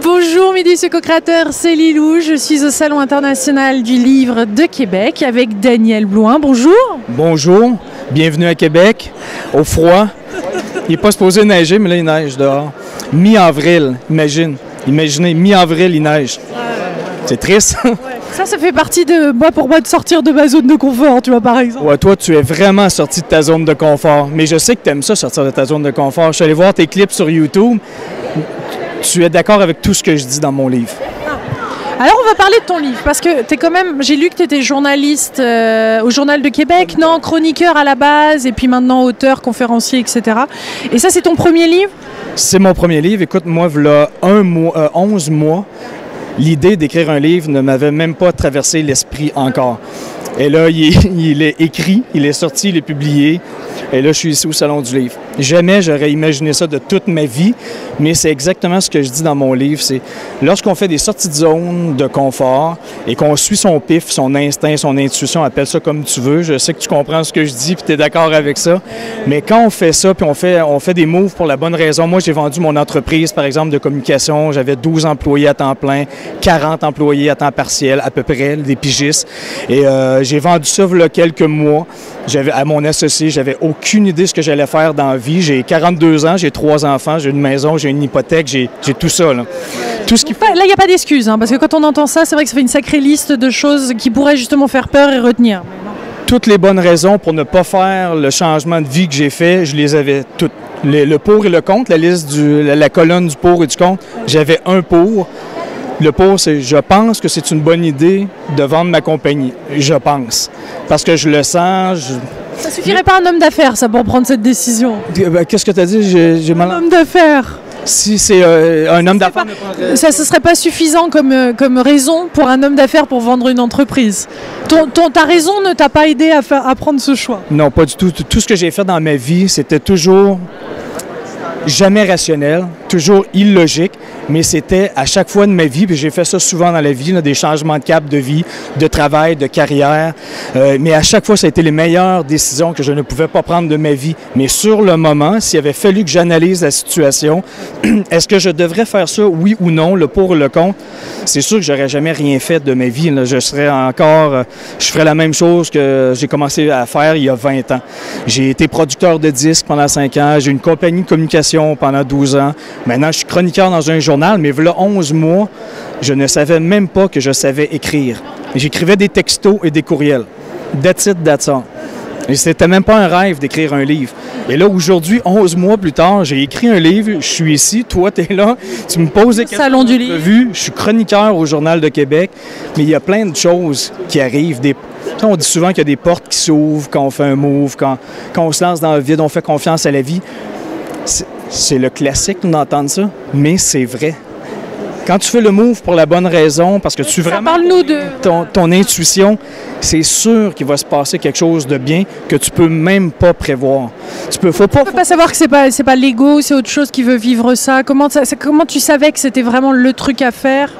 Bonjour mes délices co-créateurs, c'est Lilou, je suis au Salon international du livre de Québec avec Daniel Blouin. Bonjour. Bonjour, bienvenue à Québec, au froid. Il n'est pas supposé neiger, mais là il neige dehors. Mi-avril, imaginez, mi-avril il neige. C'est triste. Ça fait partie de moi pour moi de sortir de ma zone de confort, tu vois, par exemple. Ouais, toi, tu es vraiment sorti de ta zone de confort. Mais je sais que tu aimes ça, sortir de ta zone de confort. Je suis allé voir tes clips sur YouTube. Tu es d'accord avec tout ce que je dis dans mon livre. Alors, on va parler de ton livre, parce que t'es quand même, j'ai lu que tu étais journaliste au Journal de Québec, non, chroniqueur à la base, et puis maintenant auteur, conférencier, etc. Et ça, c'est ton premier livre? C'est mon premier livre. Écoute, moi, voilà 11 mois, l'idée d'écrire un livre ne m'avait même pas traversé l'esprit encore. Et là, il est écrit, il est sorti, il est publié. Et là, je suis ici au Salon du Livre. Jamais j'aurais imaginé ça de toute ma vie, mais c'est exactement ce que je dis dans mon livre. C'est lorsqu'on fait des sorties de zone de confort et qu'on suit son pif, son instinct, son intuition, appelle ça comme tu veux. Je sais que tu comprends ce que je dis puis tu es d'accord avec ça. Mais quand on fait ça, puis on fait des moves pour la bonne raison. Moi, j'ai vendu mon entreprise, par exemple, de communication. J'avais 12 employés à temps plein, 40 employés à temps partiel, à peu près, des pigistes. Et j'ai vendu ça il y a quelques mois. À mon associé, j'avais aucune idée de ce que j'allais faire dans la vie. J'ai 42 ans, j'ai 3 enfants, j'ai une maison, j'ai une hypothèque, j'ai tout ça. Là, tout ce qui... Là, il n'y a pas d'excuse, hein, parce que quand on entend ça, c'est vrai que ça fait une sacrée liste de choses qui pourraient justement faire peur et retenir. Toutes les bonnes raisons pour ne pas faire le changement de vie que j'ai fait, je les avais toutes. Le pour et le contre, la liste, la colonne du pour et du contre, j'avais un pour. Le pour, c'est je pense que c'est une bonne idée de vendre ma compagnie. Je pense. Parce que je le sens. Ça suffirait pas un homme d'affaires, ça, pour prendre cette décision. Qu'est-ce que tu as dit? J'ai mal... Un homme d'affaires. Si c'est un homme d'affaires... Ça ne serait pas suffisant comme raison pour un homme d'affaires pour vendre une entreprise. Ta raison ne t'a pas aidé à prendre ce choix? Non, pas du tout. Tout ce que j'ai fait dans ma vie, c'était toujours jamais rationnel, toujours illogique, mais c'était à chaque fois de ma vie, puis j'ai fait ça souvent dans la vie, là, des changements de cap de vie, de travail, de carrière, mais à chaque fois, ça a été les meilleures décisions que je ne pouvais pas prendre de ma vie. Mais sur le moment, s'il avait fallu que j'analyse la situation, est-ce que je devrais faire ça, oui ou non, le pour ou le contre? C'est sûr que j'aurais jamais rien fait de ma vie. Là. Je ferais la même chose que j'ai commencé à faire il y a 20 ans. J'ai été producteur de disques pendant 5 ans, j'ai une compagnie de communication pendant 12 ans. Maintenant, je suis chroniqueur dans un journal, mais voilà 11 mois, je ne savais même pas que je savais écrire. J'écrivais des textos et des courriels. That's it, that's all. Et c'était même pas un rêve d'écrire un livre. Et là, aujourd'hui, 11 mois plus tard, j'ai écrit un livre, je suis ici, toi, tu es là, tu me poses des questions. Salon du livre. Je suis chroniqueur au Journal de Québec, mais il y a plein de choses qui arrivent. On dit souvent qu'il y a des portes qui s'ouvrent quand on fait un move, quand on se lance dans le vide, on fait confiance à la vie. C'est le classique d'entendre ça, mais c'est vrai. Quand tu fais le move pour la bonne raison, parce que tu vraiment parle-nous de ton intuition, c'est sûr qu'il va se passer quelque chose de bien que tu peux même pas prévoir. Tu peux pas savoir que c'est pas l'ego, c'est autre chose qui veut vivre ça. Comment tu savais que c'était vraiment le truc à faire?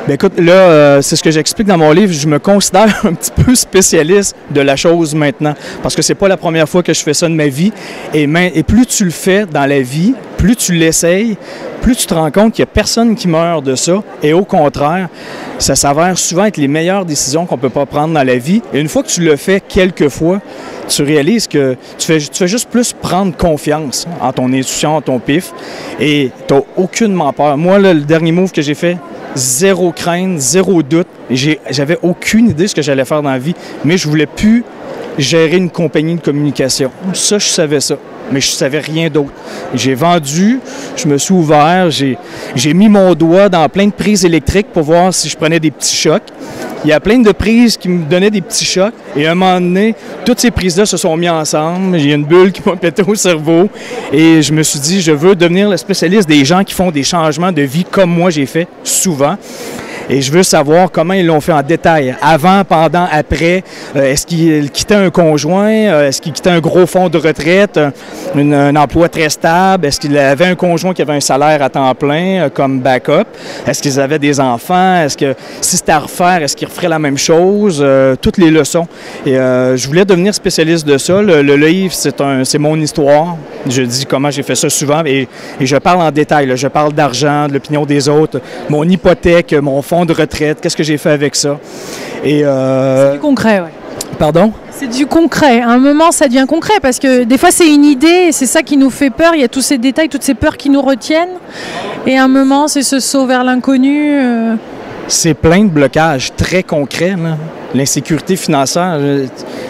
Bien, écoute, là, c'est ce que j'explique dans mon livre. Je me considère un petit peu spécialiste de la chose maintenant, parce que c'est pas la première fois que je fais ça de ma vie. Et plus tu le fais dans la vie, plus tu l'essayes, plus tu te rends compte qu'il n'y a personne qui meurt de ça. Et au contraire, ça s'avère souvent être les meilleures décisions qu'on ne peut pas prendre dans la vie. Et une fois que tu le fais quelques fois, tu réalises que tu fais juste plus prendre confiance en ton intuition, en ton pif. Et tu n'as aucunement peur. Moi, là, le dernier move que j'ai fait, zéro crainte, zéro doute. J'avais aucune idée de ce que j'allais faire dans la vie, mais je voulais plus gérer une compagnie de communication. Ça, je savais ça, mais je savais rien d'autre. J'ai vendu, je me suis ouvert, j'ai mis mon doigt dans plein de prises électriques pour voir si je prenais des petits chocs. Il y a plein de prises qui me donnaient des petits chocs. Et à un moment donné, toutes ces prises-là se sont mises ensemble. Il y a une bulle qui m'a pété au cerveau. Et je me suis dit, je veux devenir le spécialiste des gens qui font des changements de vie comme moi j'ai fait souvent. Et je veux savoir comment ils l'ont fait en détail, avant, pendant, après. Est-ce qu'ils quittaient un conjoint? Est-ce qu'ils quittaient un gros fonds de retraite? Un emploi très stable? Est-ce qu'ils avaient un conjoint qui avait un salaire à temps plein comme backup? Est-ce qu'ils avaient des enfants? Est-ce que si c'était à refaire, est-ce qu'ils referaient la même chose? Toutes les leçons. Et je voulais devenir spécialiste de ça. Le livre, c'est mon histoire. Je dis comment j'ai fait ça souvent et je parle en détail. Là. Je parle d'argent, de l'opinion des autres, mon hypothèque, mon fonds de retraite, qu'est-ce que j'ai fait avec ça. Et, c'est du concret, oui. Pardon? C'est du concret. À un moment, ça devient concret parce que des fois, c'est une idée et c'est ça qui nous fait peur. Il y a tous ces détails, toutes ces peurs qui nous retiennent. Et à un moment, c'est ce saut vers l'inconnu. C'est plein de blocages très concrets, là. L'insécurité financière,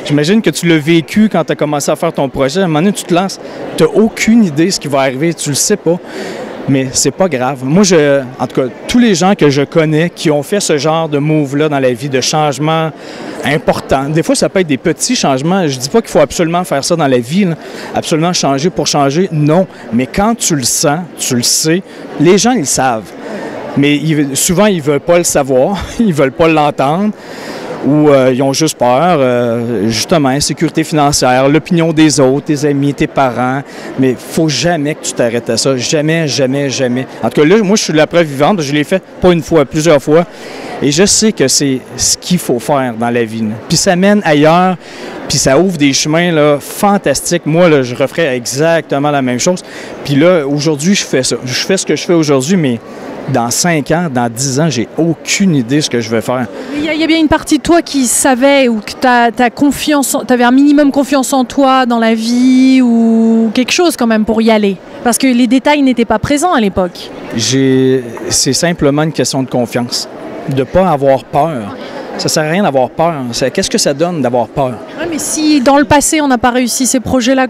j'imagine que tu l'as vécu quand tu as commencé à faire ton projet. À un moment donné, tu te lances, tu n'as aucune idée de ce qui va arriver, tu le sais pas. Mais c'est pas grave. Moi, en tout cas, tous les gens que je connais qui ont fait ce genre de move-là dans la vie, de changement important. Des fois, ça peut être des petits changements. Je dis pas qu'il faut absolument faire ça dans la vie, là. Absolument changer pour changer. Non. Mais quand tu le sens, tu le sais, les gens, ils le savent. Mais souvent, ils veulent pas le savoir, ils veulent pas l'entendre. Ou ils ont juste peur, justement, insécurité financière, l'opinion des autres, tes amis, tes parents. Mais il ne faut jamais que tu t'arrêtes à ça. Jamais, jamais, jamais. En tout cas, là, moi, je suis la preuve vivante. Je l'ai fait pas une fois, plusieurs fois. Et je sais que c'est ce qu'il faut faire dans la vie. Là. Puis ça mène ailleurs, puis ça ouvre des chemins là, fantastiques. Moi, là, je referais exactement la même chose. Puis là, aujourd'hui, je fais ça. Je fais ce que je fais aujourd'hui, mais dans 5 ans, dans 10 ans, j'ai aucune idée de ce que je vais faire. Il y a bien une partie de toi qui savait ou que tu avais un minimum confiance en toi dans la vie ou quelque chose quand même pour y aller. Parce que les détails n'étaient pas présents à l'époque. C'est simplement une question de confiance, de ne pas avoir peur. Ça ne sert à rien d'avoir peur. Qu'est-ce que ça donne d'avoir peur? Oui, mais si dans le passé, on n'a pas réussi ces projets-là,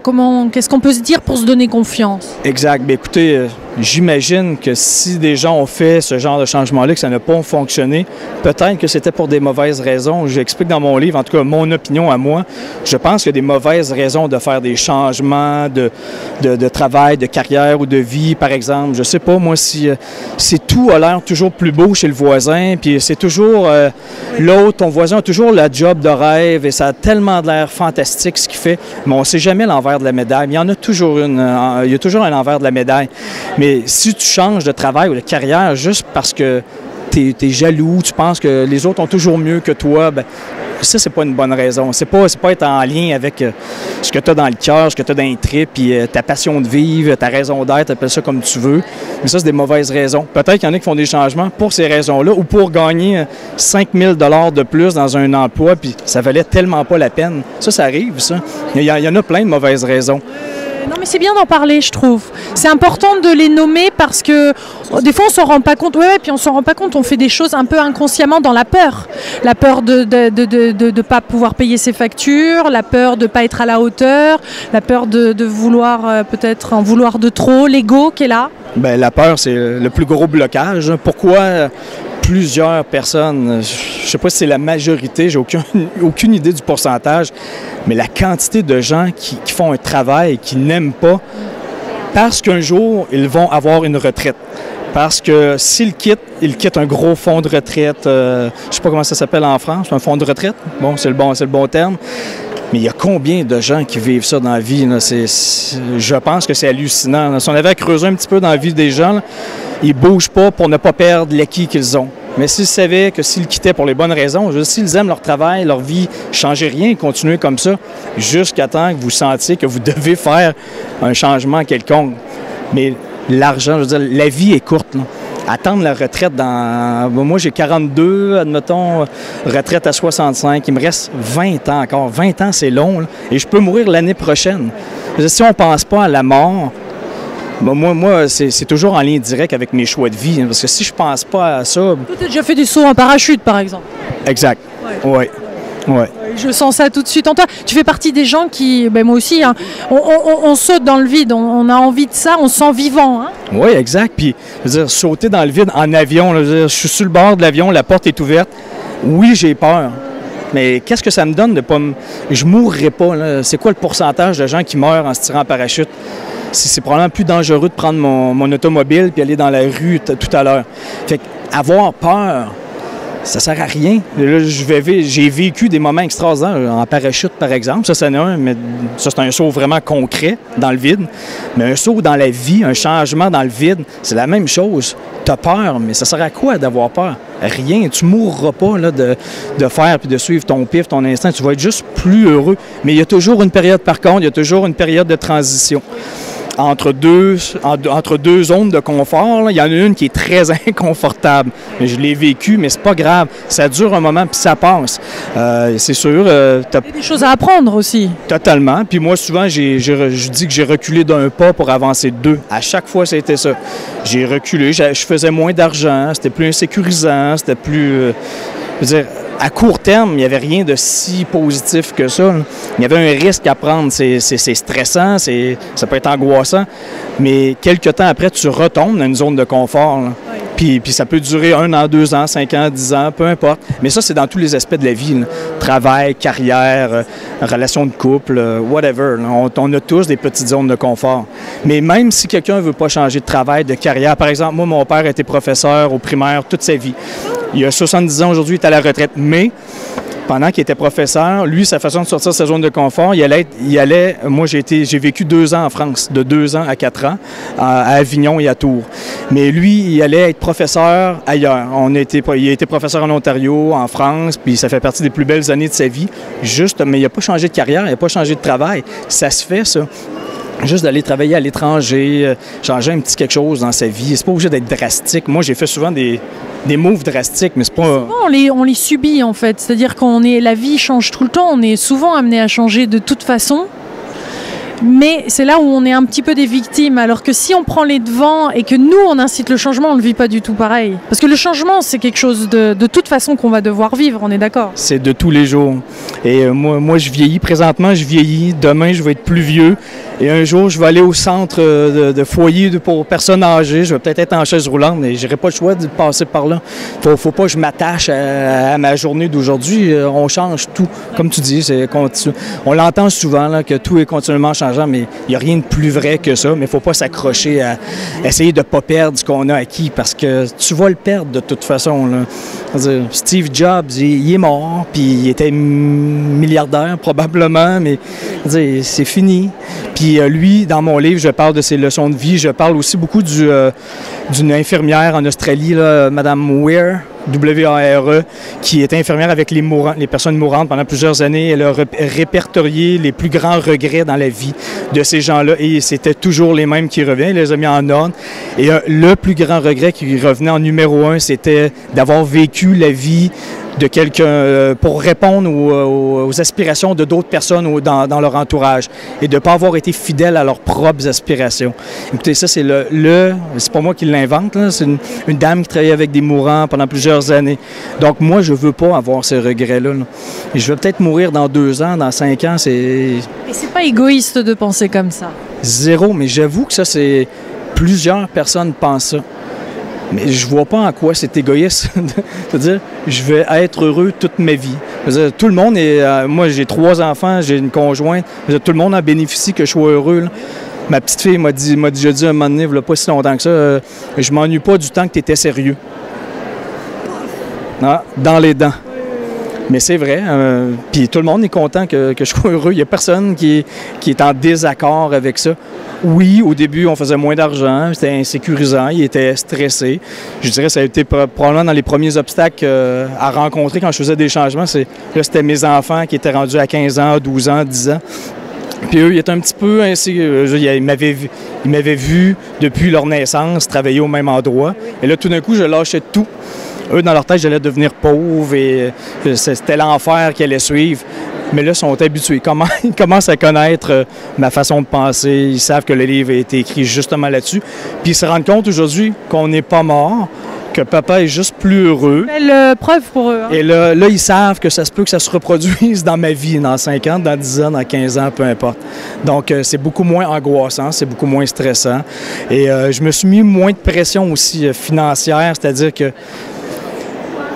qu'est-ce qu'on peut se dire pour se donner confiance? Exact. Bien, écoutez, j'imagine que si des gens ont fait ce genre de changement-là, que ça n'a pas fonctionné, peut-être que c'était pour des mauvaises raisons. J'explique dans mon livre, en tout cas, mon opinion à moi. Je pense qu'il y a des mauvaises raisons de faire des changements de travail, de carrière ou de vie, par exemple. Je sais pas, moi, si tout a l'air toujours plus beau chez le voisin, puis c'est toujours l'autre, ton voisin a toujours la job de rêve et ça a tellement de l'air fantastique ce qu'il fait, mais on ne sait jamais l'envers de la médaille. Il y en a toujours il y a toujours un envers de la médaille. Mais si tu changes de travail ou de carrière juste parce que tu es jaloux, tu penses que les autres ont toujours mieux que toi, bien, ça, c'est pas une bonne raison. C'est pas être en lien avec ce que tu as dans le cœur, ce que tu as dans les tripes, puis ta passion de vivre, ta raison d'être, appelle ça comme tu veux. Mais ça, c'est des mauvaises raisons. Peut-être qu'il y en a qui font des changements pour ces raisons-là ou pour gagner 5 000 $ de plus dans un emploi, puis ça valait tellement pas la peine. Ça arrive, ça. Il y en a plein de mauvaises raisons. Non, mais c'est bien d'en parler, je trouve. C'est important de les nommer parce que des fois, on s'en rend pas compte. Ouais, puis on s'en rend pas compte. On fait des choses un peu inconsciemment dans la peur. La peur de pas pouvoir payer ses factures, la peur de pas être à la hauteur, la peur de vouloir peut-être en vouloir de trop, l'ego qui est là. Bien, la peur, c'est le plus gros blocage. Pourquoi plusieurs personnes, je ne sais pas si c'est la majorité, j'ai aucune idée du pourcentage, mais la quantité de gens qui font un travail qu'ils n'aiment pas parce qu'un jour, ils vont avoir une retraite. Parce que s'ils quittent un gros fonds de retraite, je ne sais pas comment ça s'appelle en France, un fonds de retraite, bon, c'est le bon terme. Mais il y a combien de gens qui vivent ça dans la vie? Là? Je pense que c'est hallucinant. Là. Si on avait à creuser un petit peu dans la vie des gens, là, ils ne bougent pas pour ne pas perdre l'acquis qu'ils ont. Mais s'ils savaient que s'ils quittaient pour les bonnes raisons, s'ils aiment leur travail, leur vie, ne changez rien, continuez comme ça, jusqu'à temps que vous sentiez que vous devez faire un changement quelconque. Mais l'argent, je veux dire, la vie est courte. Là. Attendre la retraite moi, j'ai 42, admettons, retraite à 65. Il me reste 20 ans encore. 20 ans, c'est long. Là, et je peux mourir l'année prochaine. Si on ne pense pas à la mort, moi c'est toujours en lien direct avec mes choix de vie. Hein, parce que si je ne pense pas à ça... Toi, tu as déjà fait des sauts en parachute, par exemple. Exact. Oui. Ouais. Je sens ça tout de suite en toi. Tu fais partie des gens qui, moi aussi, hein, on saute dans le vide, on a envie de ça, on se sent vivant. Hein? Oui, exact. Puis, je veux dire, sauter dans le vide en avion, là, je suis sur le bord de l'avion, la porte est ouverte. Oui, j'ai peur. Mais qu'est-ce que ça me donne de pas me... Je mourrai pas. Là. C'est quoi le pourcentage de gens qui meurent en se tirant en parachute? C'est probablement plus dangereux de prendre mon automobile puis aller dans la rue tout à l'heure. Fait avoir peur, ça sert à rien. Là, j'ai vécu des moments extraordinaires en parachute, par exemple. Ça, c'en est un, mais ça, c'est un saut vraiment concret dans le vide. Mais un saut dans la vie, un changement dans le vide, c'est la même chose. Tu as peur, mais ça sert à quoi d'avoir peur? Rien. Tu ne mourras pas là, de faire puis de suivre ton pif, ton instinct. Tu vas être juste plus heureux. Mais il y a toujours une période, par contre, il y a toujours une période de transition. Entre deux zones de confort, là, il y en a une qui est très inconfortable. Je l'ai vécu, mais c'est pas grave. Ça dure un moment, puis ça passe. C'est sûr. Il y a des choses à apprendre aussi. Totalement. Puis moi, souvent, je dis que j'ai reculé d'un pas pour avancer de deux. À chaque fois, c'était ça. J'ai reculé, je faisais moins d'argent, c'était plus insécurisant, c'était plus... je veux dire, à court terme, il n'y avait rien de si positif que ça. Il y avait un risque à prendre. C'est stressant, ça peut être angoissant, mais quelques temps après, tu retombes dans une zone de confort. Oui. Puis ça peut durer 1 an, 2 ans, 5 ans, 10 ans, peu importe. Mais ça, c'est dans tous les aspects de la vie. Là. Travail, carrière, relation de couple, whatever. On a tous des petites zones de confort. Mais même si quelqu'un ne veut pas changer de travail, de carrière, par exemple, moi, mon père était professeur au primaire toute sa vie. Il a 70 ans aujourd'hui, il est à la retraite. Mais pendant qu'il était professeur, lui, sa façon de sortir de sa zone de confort, moi, j'ai vécu 2 ans en France, de 2 ans à 4 ans, à Avignon et à Tours. Mais lui, il allait être professeur ailleurs. Il a été professeur en Ontario, en France, puis ça fait partie des plus belles années de sa vie. Juste, mais il n'a pas changé de carrière, il n'a pas changé de travail. Ça se fait, ça. Juste d'aller travailler à l'étranger, changer un petit quelque chose dans sa vie. C'est pas obligé d'être drastique. Moi, j'ai fait souvent des moves drastiques, mais c'est pas... Souvent, on les subit, en fait. C'est-à-dire la vie change tout le temps. On est souvent amené à changer de toute façon. Mais c'est là où on est un petit peu des victimes. Alors que si on prend les devants et que nous, on incite le changement, on ne le vit pas du tout pareil. Parce que le changement, c'est quelque chose de toute façon qu'on va devoir vivre, on est d'accord? C'est de tous les jours. Et moi, je vieillis. Présentement, je vieillis. Demain, je vais être plus vieux. Et un jour, je vais aller au centre de foyer pour personnes âgées. Je vais peut-être être en chaise roulante, mais je n'aurai pas le choix de passer par là. Faut pas que je m'attache à ma journée d'aujourd'hui. On change tout. Comme tu dis, c'est continu. On l'entend souvent, là, que tout est continuellement changeant, mais il n'y a rien de plus vrai que ça. Mais il ne faut pas s'accrocher à essayer de ne pas perdre ce qu'on a acquis, parce que tu vas le perdre de toute façon. Là. C'est-à-dire, Steve Jobs, il est mort, puis il était milliardaire probablement, mais c'est fini. Puis lui, dans mon livre, je parle de ses leçons de vie. Je parle aussi beaucoup d'une infirmière en Australie, là, Madame Weir, W-A-R-E, qui est infirmière avec les personnes mourantes pendant plusieurs années. Elle a répertorié les plus grands regrets dans la vie de ces gens-là, et c'était toujours les mêmes qui revenaient. Elle les a mis en ordre. Et le plus grand regret qui revenait en numéro 1, c'était d'avoir vécu la vie de quelqu'un pour répondre aux aspirations de d'autres personnes dans leur entourage, et de ne pas avoir été fidèle à leurs propres aspirations. Écoutez, ça, c'est c'est pas moi qui l'invente, là. C'est une dame qui travaillait avec des mourants pendant plusieurs années. Donc, moi, je veux pas avoir ces regrets-là. Là. Et je vais peut-être mourir dans 2 ans, dans 5 ans. Et c'est pas égoïste de penser comme ça. Zéro, mais j'avoue que ça, c'est... Plusieurs personnes pensent ça. Mais je vois pas en quoi c'est égoïste. C'est-à-dire, je vais être heureux toute ma vie. C'est-à-dire, tout le monde est... moi, j'ai 3 enfants, j'ai une conjointe. C'est-à-dire, tout le monde en bénéficie que je sois heureux. Là. Ma petite fille m'a dit un moment donné, il n'y a pas si longtemps que ça, je m'ennuie pas du temps que tu étais sérieux. Ah, dans les dents. Mais c'est vrai. Puis tout le monde est content que je sois heureux. Il n'y a personne qui est en désaccord avec ça. Oui, au début, on faisait moins d'argent, c'était insécurisant, il était stressé. Je dirais que ça a été probablement dans les premiers obstacles à rencontrer quand je faisais des changements. Là, c'était mes enfants qui étaient rendus à 15 ans, 12 ans, 10 ans. Puis eux, ils étaient un petit peu insécures. Ils m'avaient vu depuis leur naissance travailler au même endroit. Et là, tout d'un coup, je lâchais tout. Eux, dans leur tête, j'allais devenir pauvre et c'était l'enfer qui allait suivre. Mais là, ils sont habitués. Ils commencent à connaître ma façon de penser. Ils savent que le livre a été écrit justement là-dessus. Puis ils se rendent compte aujourd'hui qu'on n'est pas mort, que papa est juste plus heureux. Belle preuve pour eux. Hein? Et là, ils savent que ça se peut que ça se reproduise dans ma vie, dans 5 ans, dans 10 ans, dans 15 ans, peu importe. Donc, c'est beaucoup moins angoissant, c'est beaucoup moins stressant. Et je me suis mis moins de pression aussi financière, c'est-à-dire que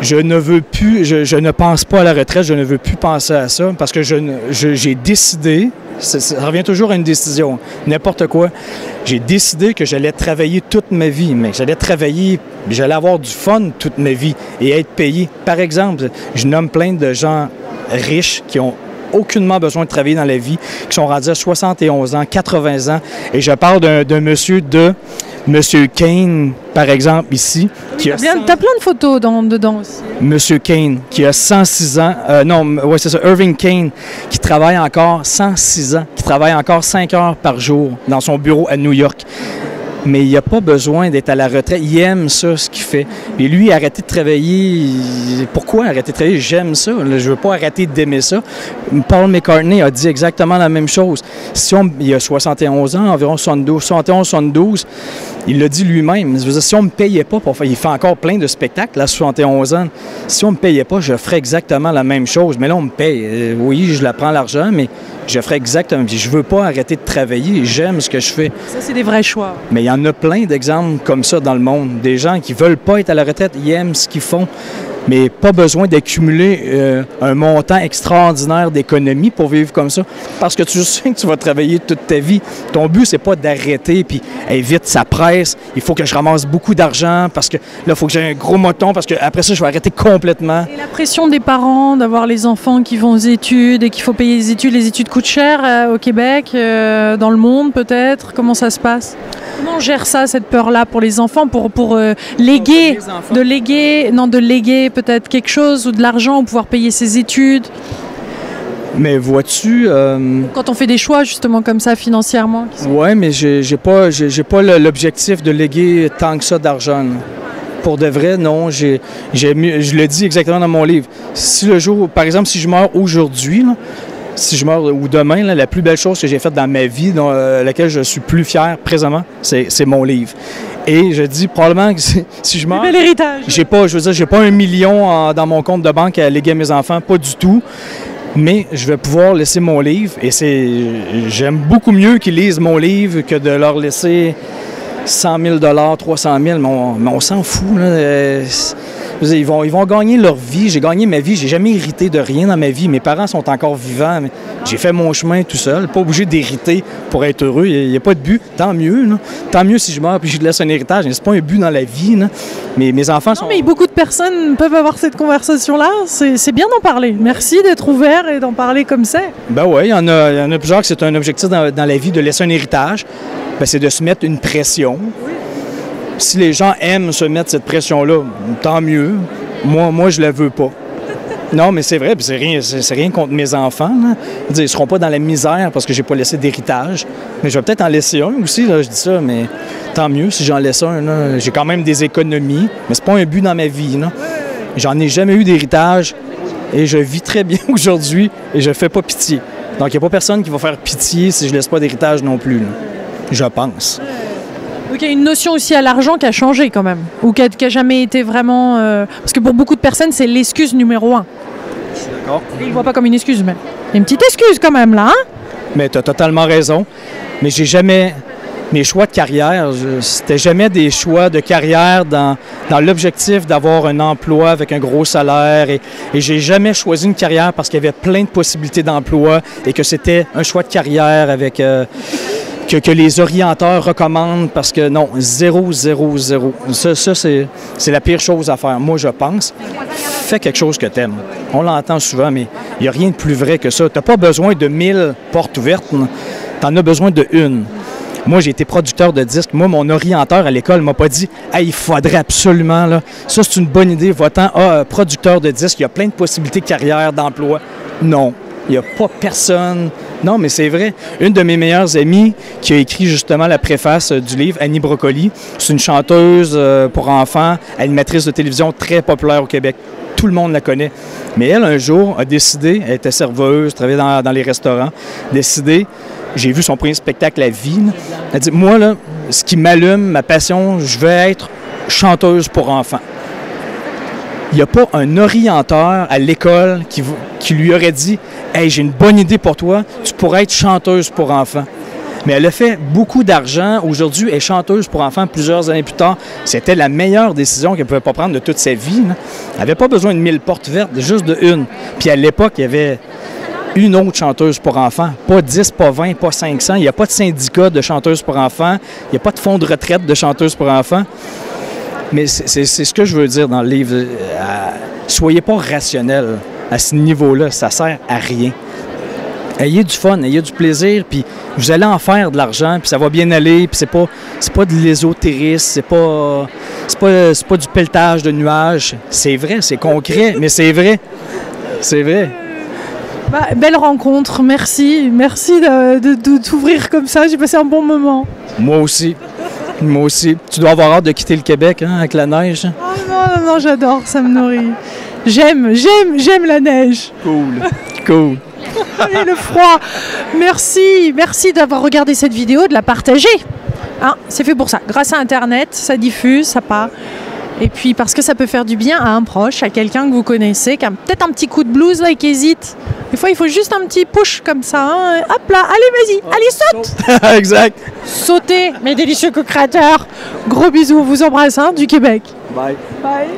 je ne pense pas à la retraite, je ne veux plus penser à ça parce que j'ai décidé, Ça revient toujours à une décision, n'importe quoi. J'ai décidé que j'allais travailler toute ma vie, mais j'allais travailler, j'allais avoir du fun toute ma vie et être payé. Par exemple, je nomme plein de gens riches qui ont aucunement besoin de travailler dans la vie, qui sont rendus à 71 ans, 80 ans, et je parle d'un monsieur Monsieur Kane, par exemple, ici. Tu as plein de photos dedans aussi. Monsieur Kane, qui a 106 ans. C'est ça, Irving Kane, qui travaille encore 106 ans, qui travaille encore 5 heures par jour dans son bureau à New York. Mais il n'a pas besoin d'être à la retraite. Il aime ça, ce qu'il fait. Et lui, arrêter de travailler. Pourquoi arrêter de travailler? J'aime ça. Je ne veux pas arrêter d'aimer ça. Paul McCartney a dit exactement la même chose. Il a 71 ans, environ 71-72, il l'a dit lui-même. Si on ne me payait pas pour faire... Il fait encore plein de spectacles à 71 ans. Si on ne me payait pas, je ferais exactement la même chose. Mais là, on me paye. Oui, je la prends l'argent, mais je ferais exactement. Je ne veux pas arrêter de travailler. J'aime ce que je fais. Ça, c'est des vrais choix. Mais il y en a plein d'exemples comme ça dans le monde. Des gens qui ne veulent pas être à la retraite, ils aiment ce qu'ils font, mais pas besoin d'accumuler un montant extraordinaire d'économie pour vivre comme ça. Parce que tu sais que tu vas travailler toute ta vie. Ton but, c'est pas d'arrêter, puis vite, ça presse. Il faut que je ramasse beaucoup d'argent, parce que là, il faut que j'ai un gros moton, parce qu'après ça, je vais arrêter complètement. Et la pression des parents d'avoir les enfants qui vont aux études et qu'il faut payer les études coûtent cher au Québec, dans le monde peut-être. Comment ça se passe? Comment on gère ça, cette peur-là pour les enfants, pour léguer, de léguer peut-être quelque chose ou de l'argent pour pouvoir payer ses études? Mais vois-tu... Quand on fait des choix, justement, comme ça, financièrement. Oui, mais j'ai pas l'objectif de léguer tant que ça d'argent. Pour de vrai, non. Je le dis exactement dans mon livre. Si le jour, par exemple, si je meurs aujourd'hui, si je meurs ou demain, la plus belle chose que j'ai faite dans ma vie, dans laquelle je suis plus fier présentement, c'est mon livre. Et je dis probablement que si je meurs, l'héritage. J'ai pas 1 million dans mon compte de banque à léguer à mes enfants, pas du tout. Mais je vais pouvoir laisser mon livre et j'aime beaucoup mieux qu'ils lisent mon livre que de leur laisser 100 000 $, 300 000 mais on s'en fout, là. Ils vont gagner leur vie. J'ai gagné ma vie. J'ai jamais hérité de rien dans ma vie. Mes parents sont encore vivants. Mais j'ai fait mon chemin tout seul. Pas obligé d'hériter pour être heureux. Il n'y a pas de but. Tant mieux. Là. Tant mieux si je meurs et je laisse un héritage. C'est pas un but dans la vie. Là. Mais mes enfants sont... Non, mais beaucoup de personnes peuvent avoir cette conversation-là. C'est bien d'en parler. Merci d'être ouvert et d'en parler comme ça. Ben oui, il y en a plusieurs que c'est un objectif dans la vie de laisser un héritage. Ben, c'est de se mettre une pression. Oui. Si les gens aiment se mettre cette pression-là, tant mieux. Moi, je la veux pas. Non, mais c'est vrai, puis c'est rien contre mes enfants. Là. Ils ne seront pas dans la misère parce que j'ai pas laissé d'héritage. Mais je vais peut-être en laisser un aussi, là, je dis ça, mais tant mieux si j'en laisse un. Là. J'ai quand même des économies, mais c'est pas un but dans ma vie. Là. J'en ai jamais eu d'héritage et je vis très bien aujourd'hui et je fais pas pitié. Donc, il n'y a pas personne qui va faire pitié si je laisse pas d'héritage non plus. Là. Je pense. Donc il y a une notion aussi à l'argent qui a changé quand même, ou qui a jamais été vraiment... Parce que pour beaucoup de personnes, c'est l'excuse numéro 1. Je suis d'accord. Ils ne le voient pas comme une excuse, mais il y a une petite excuse quand même là, hein? Mais tu as totalement raison. Mais j'ai jamais... Mes choix de carrière, c'était jamais des choix de carrière dans l'objectif d'avoir un emploi avec un gros salaire. Et j'ai jamais choisi une carrière parce qu'il y avait plein de possibilités d'emploi et que c'était un choix de carrière avec... Que les orienteurs recommandent parce que non, 0. Ça c'est la pire chose à faire, moi je pense. Fais quelque chose que t'aimes. On l'entend souvent, mais il n'y a rien de plus vrai que ça. Tu n'as pas besoin de 1000 portes ouvertes, tu en as besoin de une. Moi, j'ai été producteur de disques. Moi, mon orienteur à l'école m'a pas dit « Hey, il faudrait absolument, là, ça c'est une bonne idée, va-t'en, producteur de disques, il y a plein de possibilités de carrière, d'emploi. » Non. Il n'y a pas personne. Non, mais c'est vrai. Une de mes meilleures amies qui a écrit justement la préface du livre, Annie Brocoli, c'est une chanteuse pour enfants, animatrice de télévision très populaire au Québec. Tout le monde la connaît. Mais elle, un jour, a décidé, elle était serveuse, travaillait dans les restaurants, décidé, j'ai vu son premier spectacle, La Vie. Là. Elle dit, moi, là, ce qui m'allume, ma passion, je veux être chanteuse pour enfants. Il n'y a pas un orienteur à l'école qui lui aurait dit « Hey, j'ai une bonne idée pour toi, tu pourrais être chanteuse pour enfants. » Mais elle a fait beaucoup d'argent. Aujourd'hui, elle est chanteuse pour enfants plusieurs années plus tard. C'était la meilleure décision qu'elle ne pouvait pas prendre de toute sa vie. Là. Elle n'avait pas besoin de 1000 portes vertes, juste de une. Puis à l'époque, il y avait une autre chanteuse pour enfants. Pas 10, pas 20, pas 500. Il n'y a pas de syndicat de chanteuses pour enfants. Il n'y a pas de fonds de retraite de chanteuses pour enfants. Mais c'est ce que je veux dire dans le livre. Soyez pas rationnel à ce niveau-là. Ça sert à rien. Ayez du fun, ayez du plaisir, puis vous allez en faire de l'argent, puis ça va bien aller, puis c'est pas de l'ésotérisme, c'est pas du pelletage de nuages. C'est vrai, c'est concret, mais c'est vrai. C'est vrai. Bah, belle rencontre, merci. Merci de t'ouvrir comme ça, j'ai passé un bon moment. Moi aussi. Moi aussi. Tu dois avoir hâte de quitter le Québec, hein, avec la neige. Oh non, j'adore, ça me nourrit. J'aime la neige. Cool. Et le froid. Merci d'avoir regardé cette vidéo, de la partager. Hein, c'est fait pour ça. Grâce à Internet, ça diffuse, ça part. Et puis parce que ça peut faire du bien à un proche, à quelqu'un que vous connaissez, qui a peut-être un petit coup de blues là et qui hésite. Des fois, il faut juste un petit push comme ça. Hein. Hop là, allez, vas-y, allez, saute. Exact. Sautez, mes délicieux co-créateurs. Gros bisous, vous embrasse, hein, du Québec. Bye. Bye.